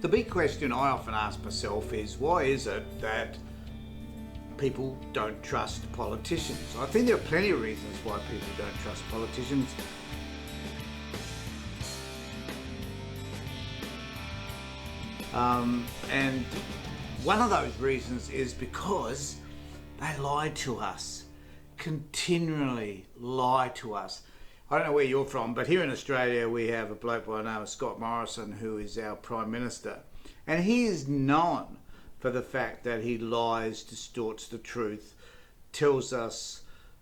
The big question I often ask myself is, why is it that people don't trust politicians? I think there are plenty of reasons why people don't trust politicians. And one of those reasons is because they lie to us, continually lie to us. I don't know where you're from, but here in Australia we have a bloke by the name of Scott Morrison, who is our Prime Minister, and he is known for the fact that he lies, distorts the truth, tells us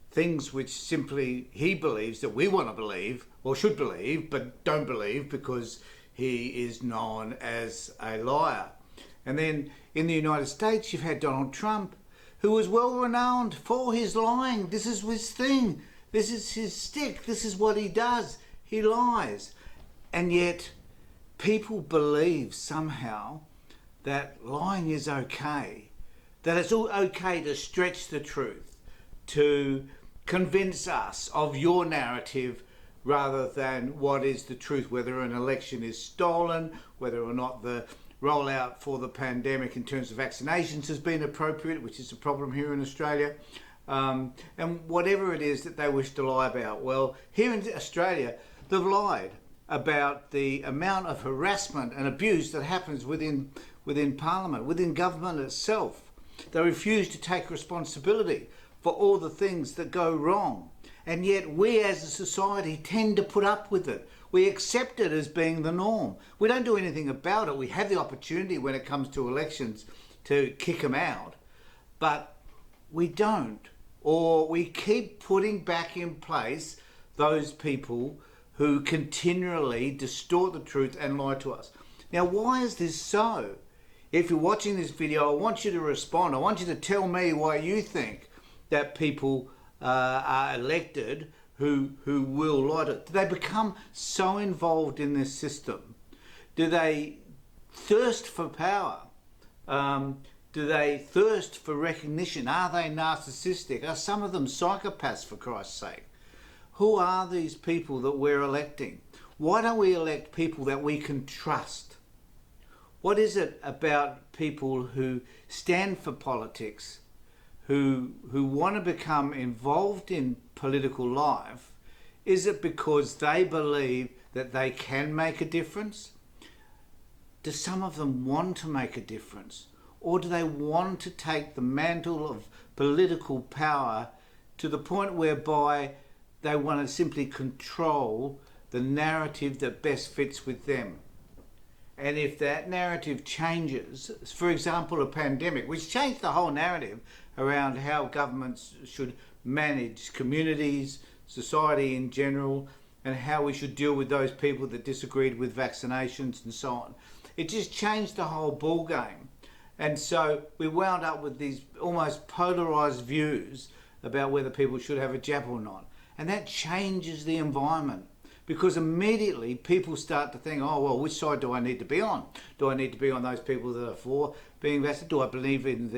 things which simply he believes that we want to believe, or should believe, but don't believe because he is known as a liar. And then in the United States you've had Donald Trump, who is well renowned for his lying. This is his thing. This is his stick. This is what he does. He lies. And yet people believe somehow that lying is okay, that it's all okay to stretch the truth, to convince us of your narrative rather than what is the truth, whether an election is stolen, whether or not the rollout for the pandemic in terms of vaccinations has been appropriate, which is a problem here in Australia, and whatever it is that they wish to lie about. Well, here in Australia, they've lied about the amount of harassment and abuse that happens within Parliament, within government itself. They refuse to take responsibility for all the things that go wrong. And yet we as a society tend to put up with it. We accept it as being the norm. We don't do anything about it. We have the opportunity when it comes to elections to kick them out, but we don't. Or we keep putting back in place those people who continually distort the truth and lie to us. Now, why is this so? If you're watching this video, I want you to respond. I want you to tell me why you think that people are elected who will lie to. Do they become so involved in this system? Do they thirst for power? Do they thirst for recognition? Are they narcissistic? Are some of them psychopaths, for Christ's sake? Who are these people that we're electing? Why don't we elect people that we can trust? What is it about people who stand for politics, who want to become involved in political life? Is it because they believe that they can make a difference? Do some of them want to make a difference? Or do they want to take the mantle of political power to the point whereby they want to simply control the narrative that best fits with them? And if that narrative changes, for example, a pandemic, which changed the whole narrative around how governments should manage communities, society in general, and how we should deal with those people that disagreed with vaccinations and so on. It just changed the whole ball game. And so we wound up with these almost polarised views about whether people should have a jab or not. And that changes the environment, because immediately people start to think, oh, well, which side do I need to be on? Do I need to be on those people that are for being vaccinated? Do I believe in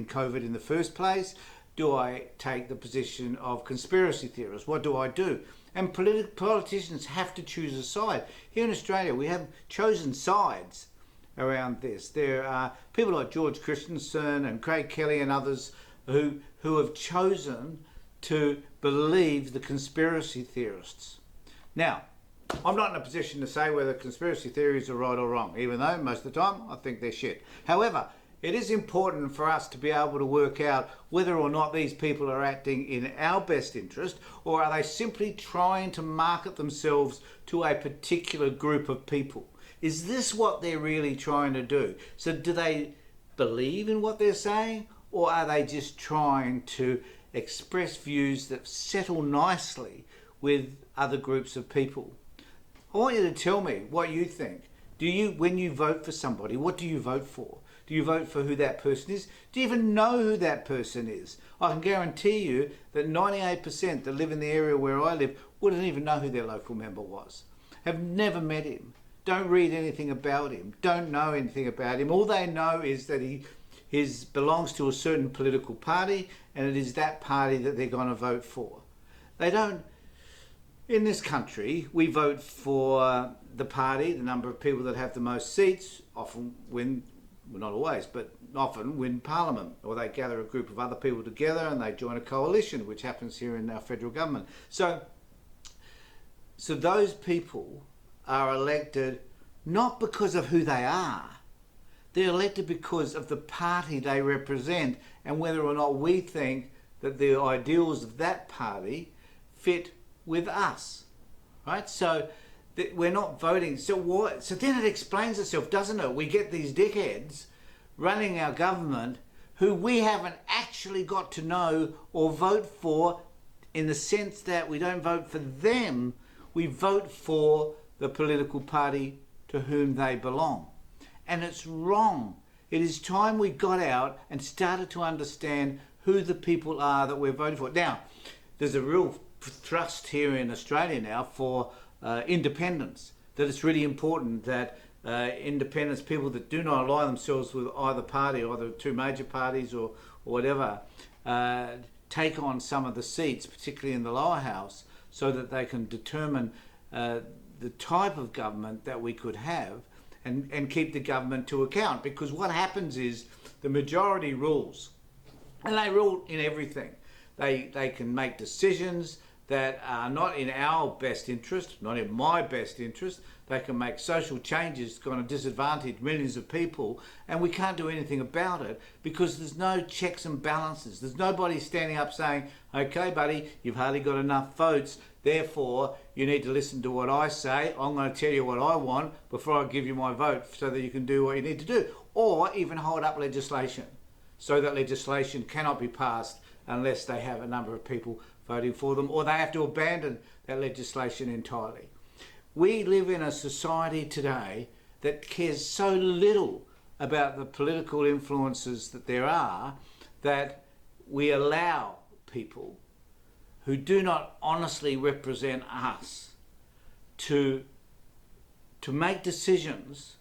COVID in the first place? Do I take the position of conspiracy theorists? What do I do? And politicians have to choose a side. Here in Australia, we have chosen sides around this. There are people like George Christensen and Craig Kelly and others who have chosen to believe the conspiracy theorists. Now, I'm not in a position to say whether conspiracy theories are right or wrong, even though most of the time I think they're shit. However, it is important for us to be able to work out whether or not these people are acting in our best interest, or are they simply trying to market themselves to a particular group of people. Is this what they're really trying to do? So do they believe in what they're saying, or are they just trying to express views that settle nicely with other groups of people? I want you to tell me what you think. When you vote for somebody, what do you vote for? Do you vote for who that person is? Do you even know who that person is? I can guarantee you that 98% that live in the area where I live wouldn't even know who their local member was. Have never met him. Don't read anything about him. Don't know anything about him. All they know is that he belongs to a certain political party, and it is that party that they're going to vote for. They don't In this country, we vote for the party, the number of people that have the most seats, often win, well, not always, but often win Parliament, or they gather a group of other people together and they join a coalition, which happens here in our federal government. So those people are elected not because of who they are. They're elected because of the party they represent and whether or not we think that the ideals of that party fit with us, right? So we're not voting. So then it explains itself, doesn't it? We get these dickheads running our government who we haven't actually got to know or vote for, in the sense that we don't vote for them, we vote for the political party to whom they belong. And it's wrong. It is time we got out and started to understand who the people are that we're voting for. Now, there's a real thrust here in Australia now for independence, that it's really important that independents, people that do not align themselves with either party or the two major parties or whatever, take on some of the seats, particularly in the lower house, so that they can determine the type of government that we could have and keep the government to account. Because what happens is the majority rules, and they rule in everything. They can make decisions that are not in our best interest, not in my best interest. They can make social changes going to disadvantage millions of people, and we can't do anything about it because there's no checks and balances. There's nobody standing up saying, okay, buddy, you've hardly got enough votes, therefore you need to listen to what I say. I'm going to tell you what I want before I give you my vote so that you can do what you need to do. Or even hold up legislation so that legislation cannot be passed unless they have a number of people voting for them, or they have to abandon that legislation entirely. We live in a society today that cares so little about the political influences that there are, that we allow people who do not honestly represent us to make decisions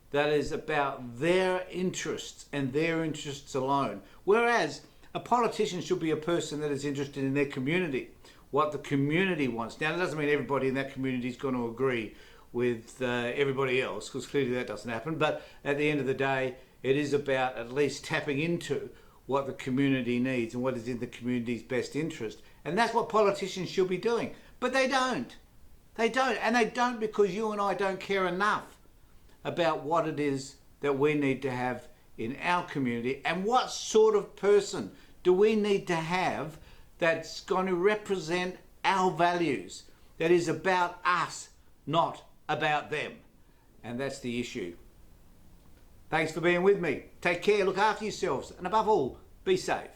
that is about their interests and their interests alone. Whereas a politician should be a person that is interested in their community, what the community wants. Now, it doesn't mean everybody in that community is going to agree with everybody else, because clearly that doesn't happen. But at the end of the day, it is about at least tapping into what the community needs and what is in the community's best interest. And that's what politicians should be doing. But they don't. They don't. And they don't because you and I don't care enough about what it is that we need to have in our community, and what sort of person do we need to have that's going to represent our values, that is about us, not about them. And that's the issue. Thanks for being with me. Take care, look after yourselves, and above all, be safe.